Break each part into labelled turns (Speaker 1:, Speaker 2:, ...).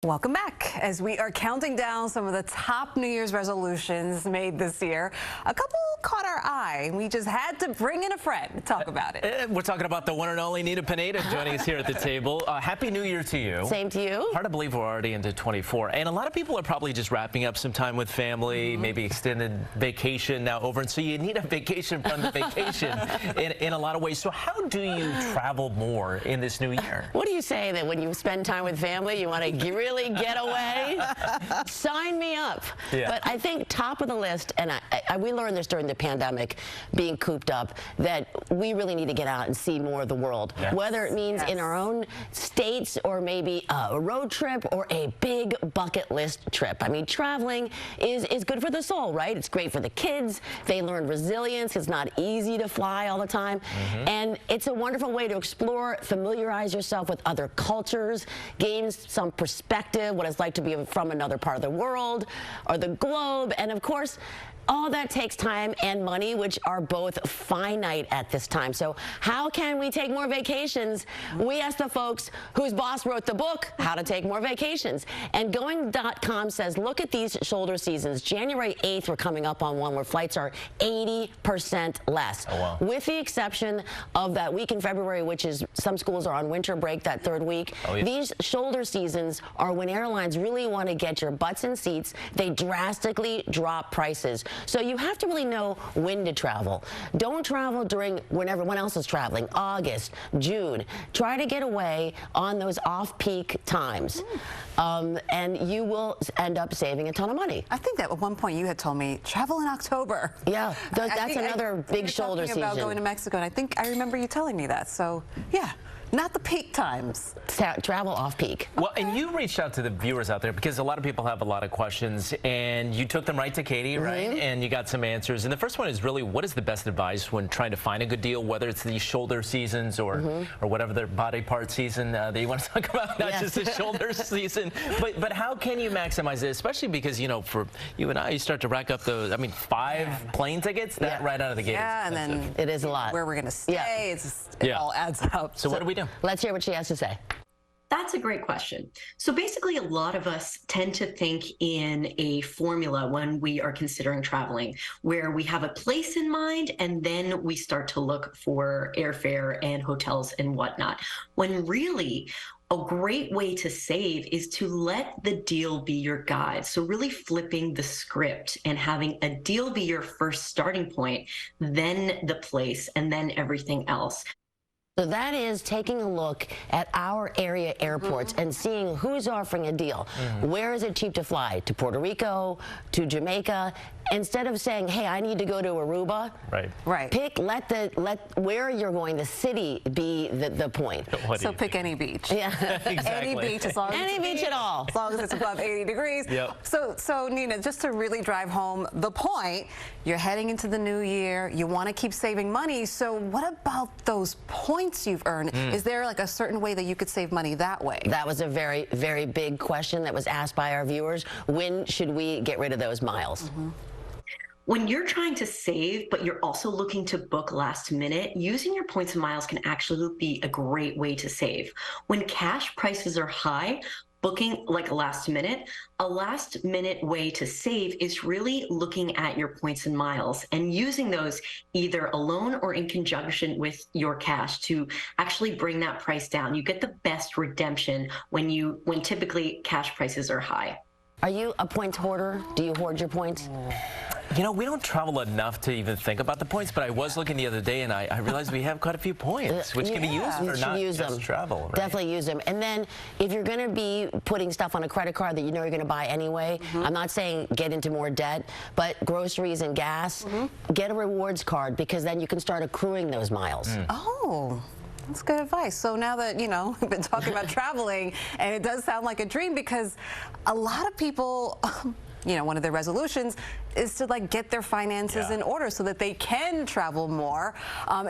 Speaker 1: Welcome back. As we are counting down some of the top New Year's resolutions made this year, a couple caught our eye. We just had to bring in a friend to talk about it.
Speaker 2: We're talking about the one and only Pineda joining us here at the table. Happy New Year to you.
Speaker 3: Same to you.
Speaker 2: Hard to believe we're already into 24. And a lot of people are probably just wrapping up some time with family, maybe extended vacation now over. And so you need a vacation from the vacation in a lot of ways. So how do you travel more in this new year?
Speaker 3: What do you say that when you spend time with family, you want to really get away? Sign me up.
Speaker 2: Yeah.
Speaker 3: But I think top of the list, and we learned this during the pandemic, being cooped up, that we really need to get out and see more of the world.
Speaker 2: Yes.
Speaker 3: Whether it means in our own states or maybe a road trip or a big bucket list trip. I mean, traveling is good for the soul, right? It's great for the kids. They learn resilience. It's not easy to fly all the time. And it's a wonderful way to explore, familiarize yourself with other cultures, gain some perspective, what it's like to be from another part of the world or the globe. And of course, all that takes time and money, which are both finite at this time. So how can we take more vacations? We asked the folks whose boss wrote the book, How to Take More Vacations. And Going.com says, look at these shoulder seasons. January 8th, we're coming up on one where flights are 80% less.
Speaker 2: Oh, wow.
Speaker 3: With the exception of that week in February, which is some schools are on winter break that third week.
Speaker 2: Oh, yeah.
Speaker 3: These shoulder seasons are when airlines really want to get your butts in seats. They drastically drop prices. So you have to really know when to travel. Don't travel during when everyone else is traveling, August, June. Try to get away on those off-peak times, and you will end up saving a ton of money.
Speaker 1: I think that at one point you had told me, travel in October.
Speaker 3: Yeah, that's another big shoulder season.
Speaker 1: About going to Mexico, and I think I remember you telling me that. So, yeah. Not the peak times.
Speaker 3: Travel off-peak.
Speaker 2: Well, and you reached out to the viewers out there because a lot of people have a lot of questions, and you took them right to Katie, right? And you got some answers. And the first one is really, what is the best advice when trying to find a good deal, whether it's these shoulder seasons or whatever their body part season that you want to talk about, not just the shoulder season. But how can you maximize it, especially because, you know, for you and I, you start to rack up those, I mean, 5 plane tickets, that right out of the gate.
Speaker 1: Yeah, and then
Speaker 3: it is a lot.
Speaker 1: Where we're going to stay, it all adds up.
Speaker 2: So what do we do?
Speaker 3: Let's hear what she has to say.
Speaker 4: That's a great question. So basically, a lot of us tend to think in a formula when we are considering traveling, where we have a place in mind and then we start to look for airfare and hotels and whatnot. When really, a great way to save is to let the deal be your guide. So really flipping the script and having a deal be your first starting point, then the place, and then everything else.
Speaker 3: So that is taking a look at our area airports and seeing who's offering a deal. Where is it cheap to fly? To Puerto Rico, to Jamaica? Instead of saying, hey, I need to go to Aruba, pick, let where you're going, the city be the point.
Speaker 1: So pick any beach.
Speaker 3: Yeah,
Speaker 2: exactly.
Speaker 1: Any beach, as long as
Speaker 3: any beach at all.
Speaker 1: As long as it's above 80 degrees.
Speaker 2: Yep.
Speaker 1: So Nina, just to really drive home the point, you're heading into the new year, you want to keep saving money, so what about those points you've earned? Is there like a certain way that you could save money that way?
Speaker 3: That was a very, very big question that was asked by our viewers. When should we get rid of those miles?
Speaker 4: When you're trying to save, but you're also looking to book last minute, using your points and miles can actually be a great way to save. When cash prices are high, booking like a last minute way to save is really looking at your points and miles and using those either alone or in conjunction with your cash to actually bring that price down. You get the best redemption when typically cash prices are high.
Speaker 3: Are you a points hoarder? Do you hoard your points?
Speaker 2: You know, we don't travel enough to even think about the points, but I was looking the other day and I realized we have quite a few points, which can be used for not just travel. Right?
Speaker 3: Definitely use them. And then if you're going to be putting stuff on a credit card that you know you're going to buy anyway, I'm not saying get into more debt, but groceries and gas, get a rewards card because then you can start accruing those miles.
Speaker 1: Oh. That's good advice. So now that, you know, we've been talking about traveling, and it does sound like a dream because a lot of people one of their resolutions is to like get their finances in order so that they can travel more.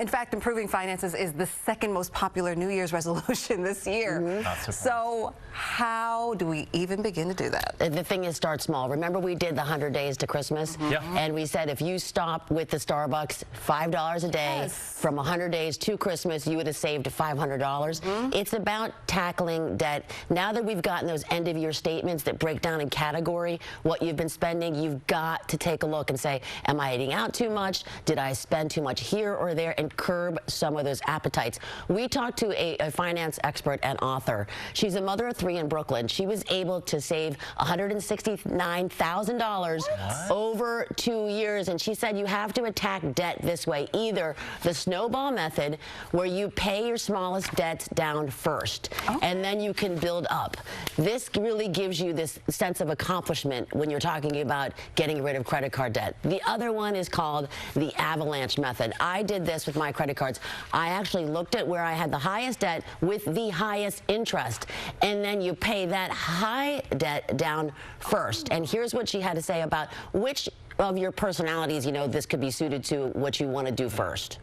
Speaker 1: In fact, improving finances is the second most popular New Year's resolution this year. So how do we even begin to do that?
Speaker 3: The thing is, start small. Remember, we did the 100 days to Christmas? And we said if you stop with the Starbucks $5 a day from 100 days to Christmas, you would have saved $500. It's about tackling debt. Now that we've gotten those end of year statements that break down in category what you've been spending, you've got to take a look and say, am I eating out too much? Did I spend too much here or there? And curb some of those appetites. We talked to a finance expert and author. She's a mother of 3 in Brooklyn. She was able to save $169,000 over 2 years. And she said you have to attack debt this way, either the snowball method, where you pay your smallest debts down first, and then you can build up. This really gives you this sense of accomplishment when you're talking about getting rid of credit card debt. The other one is called the avalanche method. I did this with my credit cards. I actually looked at where I had the highest debt with the highest interest, and then you pay that high debt down first. And here's what she had to say about which of your personalities, this could be suited to what you want to do first.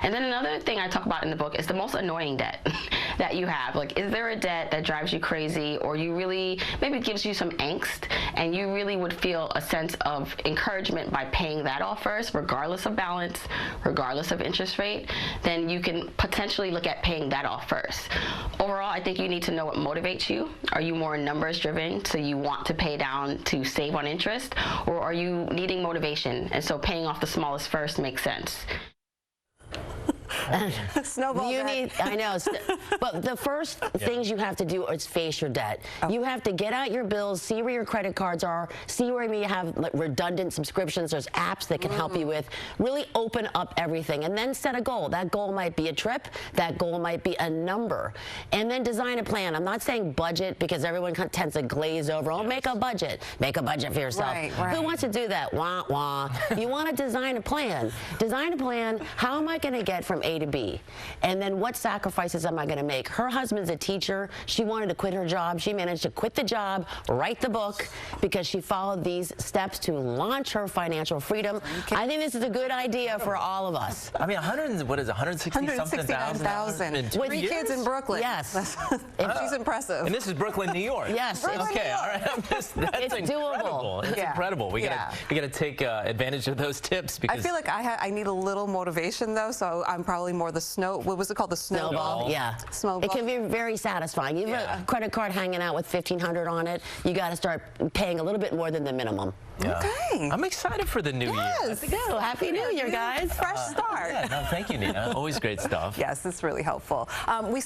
Speaker 5: And then another thing I talk about in the book is the most annoying debt that you have. Like, is there a debt that drives you crazy, or you really, maybe it gives you some angst, and you really would feel a sense of encouragement by paying that off first, regardless of balance, regardless of interest rate? Then you can potentially look at paying that off first. Overall, I think you need to know what motivates you. Are you more numbers driven, so you want to pay down to save on interest, or are you needing motivation, and so paying off the smallest first makes sense?
Speaker 1: Snowball debt.
Speaker 3: I know, but the first things you have to do is face your debt. You have to get out your bills, see where your credit cards are, see where you have redundant subscriptions. There's apps that can help you with. Really open up everything, and then set a goal. That goal might be a trip. That goal might be a number, and then design a plan. I'm not saying budget, because everyone tends to glaze over. Oh, make a budget. Make a budget for yourself. Who wants to do that? Wah, wah. You want to design a plan. Design a plan. How am I going to get from A to B? And then what sacrifices am I going to make? Her husband's a teacher. She wanted to quit her job. She managed to quit the job, write the book, because she followed these steps to launch her financial freedom. I think this is a good idea for all of us.
Speaker 2: I mean, 169,000
Speaker 1: with 3 kids in Brooklyn.
Speaker 3: Yes.
Speaker 1: She's impressive.
Speaker 2: And this is Brooklyn, New York.
Speaker 3: Yes.
Speaker 2: Okay. All right. That's
Speaker 3: doable.
Speaker 2: It's incredible. We gotta take advantage of those tips, because
Speaker 1: I feel like I need a little motivation though, so I'm probably more the what was it called? The snowball?
Speaker 3: Yeah.
Speaker 1: Snowball.
Speaker 3: It can be very satisfying. You have a credit card hanging out with $1,500 on it. You got to start paying a little bit more than the minimum.
Speaker 1: Okay.
Speaker 2: I'm excited for the new year.
Speaker 3: So happy New Year, guys.
Speaker 1: Fresh start.
Speaker 2: No, thank you, Nina. Always great stuff.
Speaker 1: Yes, it's really helpful. We